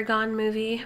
ERAGON movie.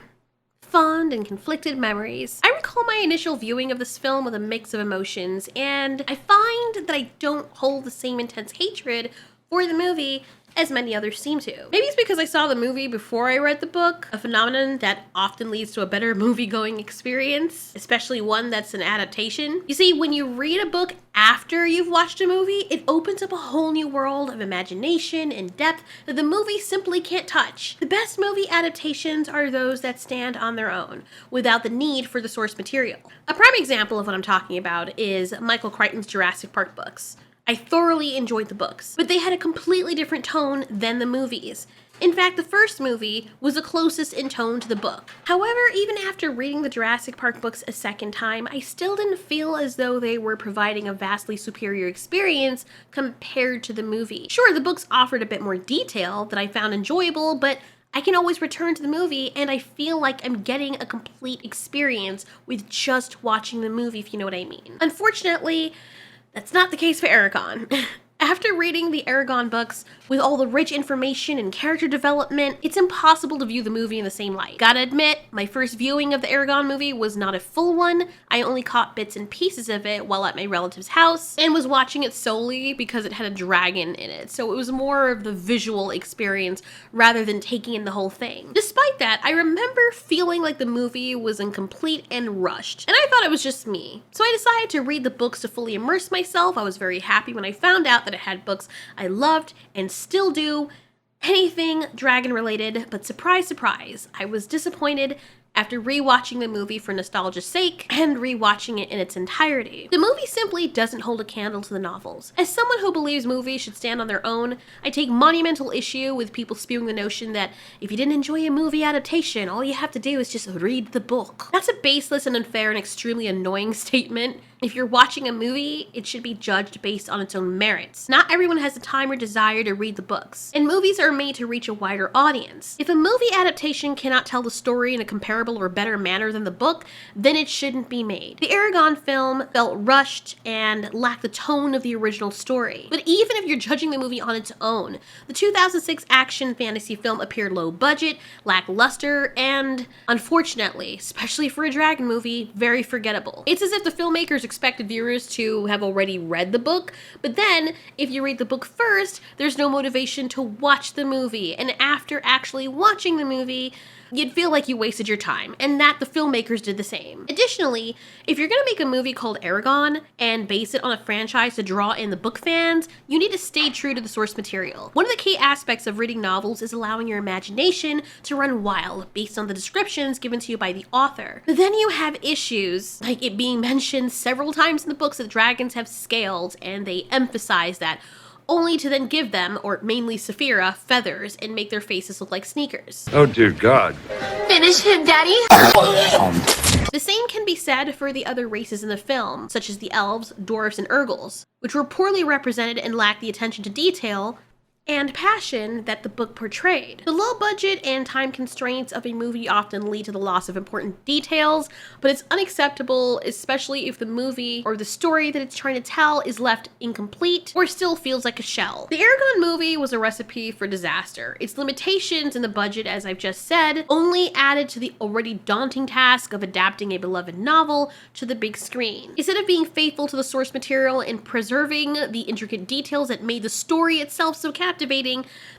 Fond and conflicted memories. I recall my initial viewing of this film with a mix of emotions, and I find that I don't hold the same intense hatred for the movie as many others seem to. Maybe it's because I saw the movie before I read the book, a phenomenon that often leads to a better movie-going experience, especially one that's an adaptation. You see, when you read a book after you've watched a movie, it opens up a whole new world of imagination and depth that the movie simply can't touch. The best movie adaptations are those that stand on their own, without the need for the source material. A prime example of what I'm talking about is Michael Crichton's Jurassic Park books. I thoroughly enjoyed the books, but they had a completely different tone than the movies. In fact, the first movie was the closest in tone to the book. However, even after reading the Jurassic Park books a second time, I still didn't feel as though they were providing a vastly superior experience compared to the movie. Sure, the books offered a bit more detail that I found enjoyable, but I can always return to the movie and I feel like I'm getting a complete experience with just watching the movie, if you know what I mean. Unfortunately, that's not the case for ERAGON. After reading the ERAGON books, with all the rich information and character development, it's impossible to view the movie in the same light. Gotta admit, my first viewing of the ERAGON movie was not a full one. I only caught bits and pieces of it while at my relative's house, and was watching it solely because it had a dragon in it, so it was more of the visual experience rather than taking in the whole thing. Despite that, I remember feeling like the movie was incomplete and rushed, and I thought it was just me. So I decided to read the books to fully immerse myself. I was very happy when I found out that it had books I loved and still do, anything dragon related, but surprise, surprise, I was disappointed after rewatching the movie for nostalgia's sake and rewatching it in its entirety. The movie simply doesn't hold a candle to the novels. As someone who believes movies should stand on their own, I take monumental issue with people spewing the notion that if you didn't enjoy a movie adaptation, all you have to do is just read the book. That's a baseless and unfair and extremely annoying statement. If you're watching a movie, it should be judged based on its own merits. Not everyone has the time or desire to read the books, and movies are made to reach a wider audience. If a movie adaptation cannot tell the story in a comparable or better manner than the book, then it shouldn't be made. The ERAGON film felt rushed and lacked the tone of the original story. But even if you're judging the movie on its own, the 2006 action fantasy film appeared low budget, lackluster, and unfortunately, especially for a dragon movie, very forgettable. It's as if the filmmakers expected viewers to have already read the book, but then if you read the book first, there's no motivation to watch the movie, and after actually watching the movie, you'd feel like you wasted your time, and that the filmmakers did the same. Additionally, if you're gonna make a movie called ERAGON and base it on a franchise to draw in the book fans, you need to stay true to the source material. One of the key aspects of reading novels is allowing your imagination to run wild based on the descriptions given to you by the author. But then you have issues, like it being mentioned several times in the books that dragons have scales, and they emphasize that only to then give them, or mainly Saphira, feathers and make their faces look like sneakers. Oh dear God. Finish him, Daddy! The same can be said for the other races in the film, such as the elves, dwarves, and urgles, which were poorly represented and lacked the attention to detail and passion that the book portrayed. The low budget and time constraints of a movie often lead to the loss of important details, but it's unacceptable, especially if the movie or the story that it's trying to tell is left incomplete or still feels like a shell. The ERAGON movie was a recipe for disaster. Its limitations in the budget, as I've just said, only added to the already daunting task of adapting a beloved novel to the big screen. Instead of being faithful to the source material and preserving the intricate details that made the story itself so captivating,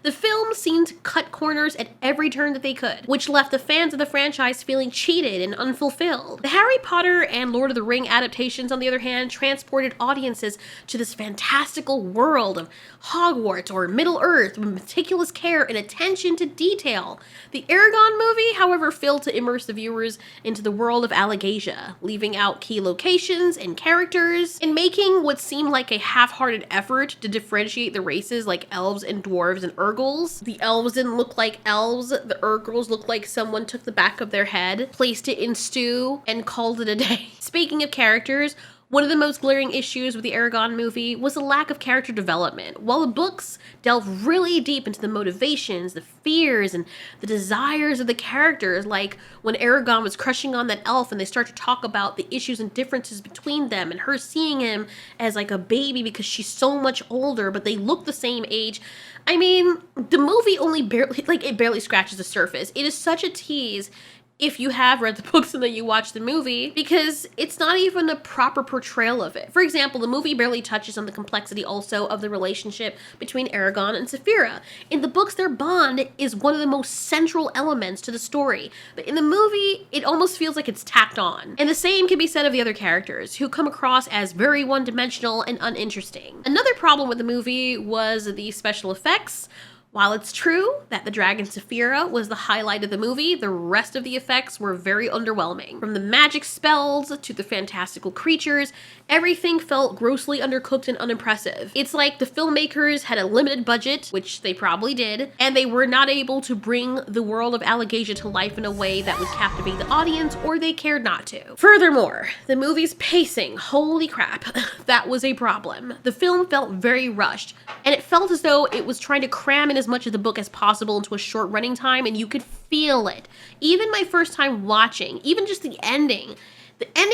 the film seemed to cut corners at every turn that they could, which left the fans of the franchise feeling cheated and unfulfilled. The Harry Potter and Lord of the Ring adaptations, on the other hand, transported audiences to this fantastical world of Hogwarts or Middle-earth with meticulous care and attention to detail. The ERAGON movie, however, failed to immerse the viewers into the world of Allegasia, leaving out key locations and characters, and making what seemed like a half-hearted effort to differentiate the races like elves and dwarves and urgles. The elves didn't look like elves, the urgles looked like someone took the back of their head, placed it in stew, and called it a day. Speaking of characters, One of the most glaring issues with the ERAGON movie was the lack of character development. While the books delve really deep into the motivations, the fears, and the desires of the characters, like when ERAGON was crushing on that elf and they start to talk about the issues and differences between them and her seeing him as like a baby because she's so much older, but they look the same age. I mean, the movie only barely scratches the surface. It is such a tease if you have read the books and then you watch the movie, because it's not even a proper portrayal of it. For example, the movie barely touches on the complexity also of the relationship between ERAGON and Saphira. In the books, their bond is one of the most central elements to the story, but in the movie, it almost feels like it's tacked on. And the same can be said of the other characters, who come across as very one-dimensional and uninteresting. Another problem with the movie was the special effects. While it's true that the dragon Saphira was the highlight of the movie, the rest of the effects were very underwhelming. From the magic spells to the fantastical creatures, everything felt grossly undercooked and unimpressive. It's like the filmmakers had a limited budget, which they probably did, and they were not able to bring the world of Allegasia to life in a way that would captivate the audience, or they cared not to. Furthermore, the movie's pacing, holy crap, that was a problem. The film felt very rushed, and it felt as though it was trying to cram in as much of the book as possible into a short running time, and you could feel it. Even my first time watching, even just the ending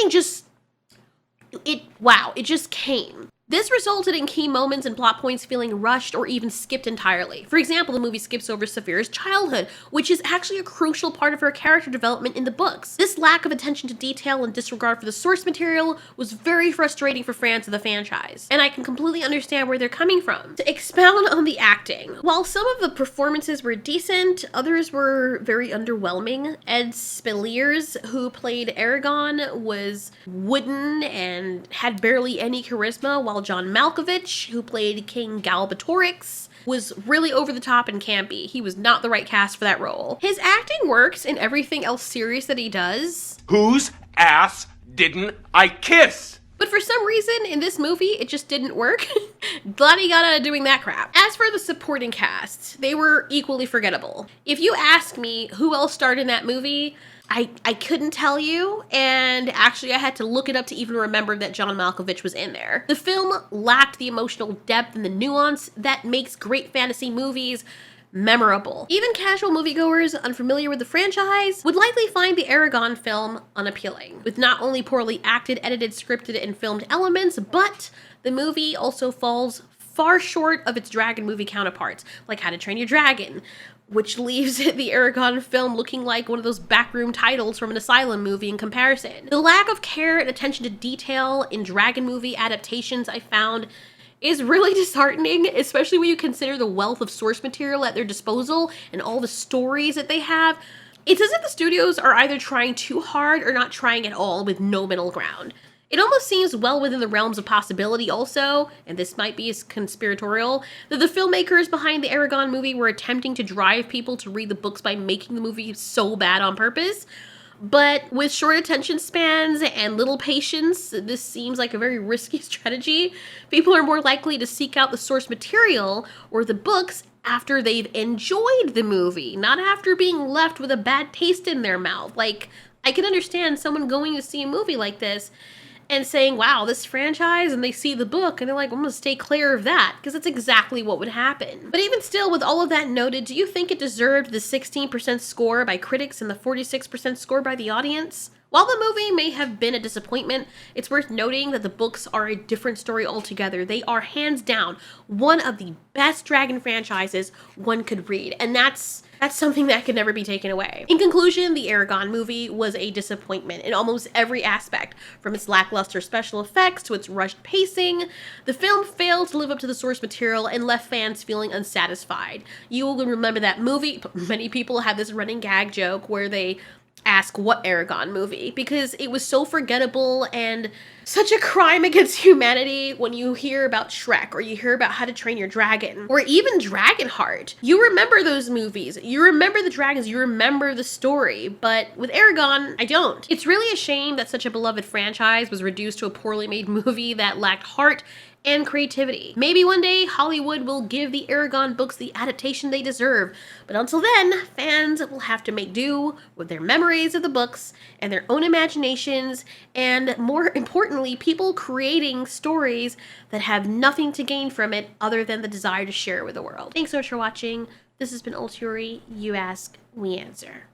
just, it just came. This resulted in key moments and plot points feeling rushed or even skipped entirely. For example, the movie skips over Saphira's childhood, which is actually a crucial part of her character development in the books. This lack of attention to detail and disregard for the source material was very frustrating for fans of the franchise, and I can completely understand where they're coming from. To expound on the acting, while some of the performances were decent, others were very underwhelming. Ed Speleers, who played ERAGON, was wooden and had barely any charisma, while John Malkovich, who played King Galbatorix, was really over the top and campy. He was not the right cast for that role. His acting works in everything else serious that he does. Whose ass didn't I kiss? But for some reason, in this movie, it just didn't work. Glad he got out of doing that crap. As for the supporting cast, they were equally forgettable. If you ask me who else starred in that movie, I couldn't tell you, and actually I had to look it up to even remember that John Malkovich was in there. The film lacked the emotional depth and the nuance that makes great fantasy movies memorable. Even casual moviegoers unfamiliar with the franchise would likely find the ERAGON film unappealing, with not only poorly acted, edited, scripted, and filmed elements, but the movie also falls far short of its dragon movie counterparts, like How to Train Your Dragon, which leaves the ERAGON film looking like one of those backroom titles from an Asylum movie in comparison. The lack of care and attention to detail in dragon movie adaptations, I found, is really disheartening, especially when you consider the wealth of source material at their disposal and all the stories that they have. It's as if the studios are either trying too hard or not trying at all, with no middle ground. It almost seems well within the realms of possibility also, and this might be as conspiratorial, that the filmmakers behind the ERAGON movie were attempting to drive people to read the books by making the movie so bad on purpose. But with short attention spans and little patience, this seems like a very risky strategy. People are more likely to seek out the source material or the books after they've enjoyed the movie, not after being left with a bad taste in their mouth. Like, I can understand someone going to see a movie like this and saying, wow, this franchise, and they see the book and they're like, I'm gonna stay clear of that, because that's exactly what would happen. But even still, with all of that noted, do you think it deserved the 16% score by critics and the 46% score by the audience? While the movie may have been a disappointment, it's worth noting that the books are a different story altogether. They are hands down one of the best dragon franchises one could read, and that's something that can never be taken away. In conclusion, the ERAGON movie was a disappointment in almost every aspect, from its lackluster special effects to its rushed pacing. The film failed to live up to the source material and left fans feeling unsatisfied. You will remember that movie. Many people have this running gag joke where they ask what ERAGON movie, because it was so forgettable and such a crime against humanity. When you hear about Shrek, or you hear about How to Train Your Dragon, or even Dragonheart, you remember those movies, you remember the dragons, you remember the story, but with ERAGON, I don't. It's really a shame that such a beloved franchise was reduced to a poorly made movie that lacked heart and creativity. Maybe one day Hollywood will give the ERAGON books the adaptation they deserve, but until then, fans will have to make do with their memories of the books and their own imaginations, and more importantly, importantly, people creating stories that have nothing to gain from it other than the desire to share it with the world. Thanks so much for watching. This has been Ultiori. You ask, we answer.